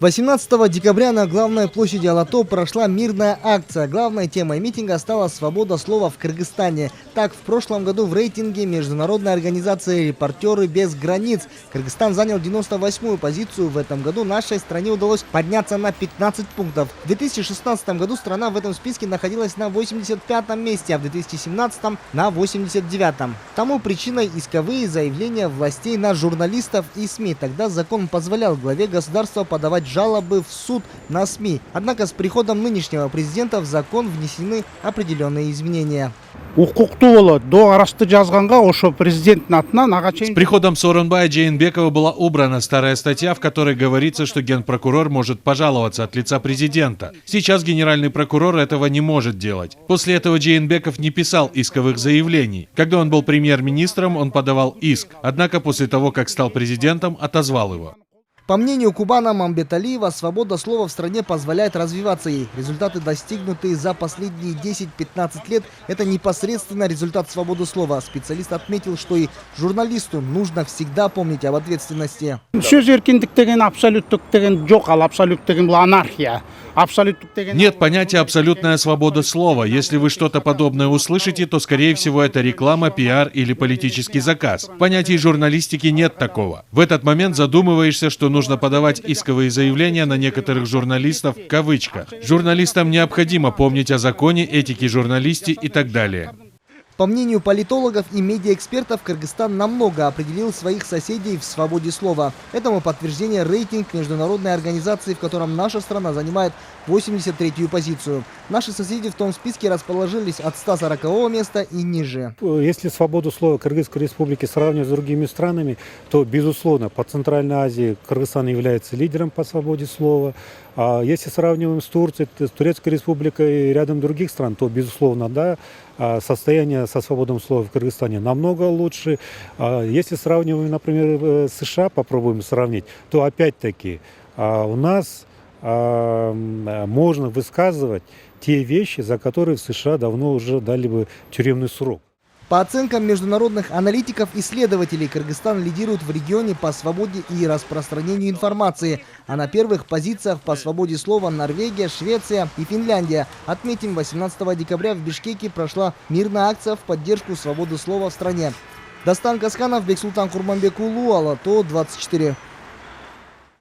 18 декабря на главной площади Алатау прошла мирная акция. Главной темой митинга стала свобода слова в Кыргызстане. Так, в прошлом году в рейтинге международной организации «Репортеры без границ» Кыргызстан занял 98-ю позицию. В этом году нашей стране удалось подняться на 15 пунктов. В 2016 году страна в этом списке находилась на 85-м месте, а в 2017 на 89-м. Тому причиной исковые заявления властей на журналистов и СМИ. Тогда закон позволял главе государства подавать жалобы в суд на СМИ. Однако с приходом нынешнего президента в закон внесены определенные изменения. С приходом Сооронбая Жээнбекова была убрана старая статья, в которой говорится, что генпрокурор может пожаловаться от лица президента. Сейчас генеральный прокурор этого не может делать. После этого Жээнбеков не писал исковых заявлений. Когда он был премьер-министром, он подавал иск. Однако после того, как стал президентом, отозвал его. По мнению Кубана Мамбеталиева, свобода слова в стране позволяет развиваться ей. Результаты, достигнутые за последние 10-15 лет, это непосредственно результат свободы слова. Специалист отметил, что и журналисту нужно всегда помнить об ответственности. Нет понятия «абсолютная свобода слова». Если вы что-то подобное услышите, то, скорее всего, это реклама, пиар или политический заказ. В понятии журналистики нет такого. В этот момент задумываешься, что нужно подавать исковые заявления на некоторых журналистов в кавычках. Журналистам необходимо помнить о законе, этике журналистики и так далее. По мнению политологов и медиаэкспертов, Кыргызстан намного определил своих соседей в свободе слова. Этому подтверждение рейтинг международной организации, в котором наша страна занимает 83-ю позицию. Наши соседи в том списке расположились от 140-го места и ниже. Если свободу слова Кыргызской республики сравнивать с другими странами, то, безусловно, по Центральной Азии Кыргызстан является лидером по свободе слова. А если сравниваем с Турцией, с Турецкой республикой и рядом других стран, то, безусловно, да, состояние со свободой слова в Кыргызстане намного лучше. Если сравниваем, например, с США, попробуем сравнить, то опять-таки у нас можно высказывать те вещи, за которые в США давно уже дали бы тюремный срок. По оценкам международных аналитиков-исследователей, Кыргызстан лидирует в регионе по свободе и распространению информации. А на первых позициях по свободе слова Норвегия, Швеция и Финляндия. Отметим, 18 декабря в Бишкеке прошла мирная акция в поддержку свободы слова в стране. Достан Касканов, Бексултан Курманбек Улу, Алатау, 24.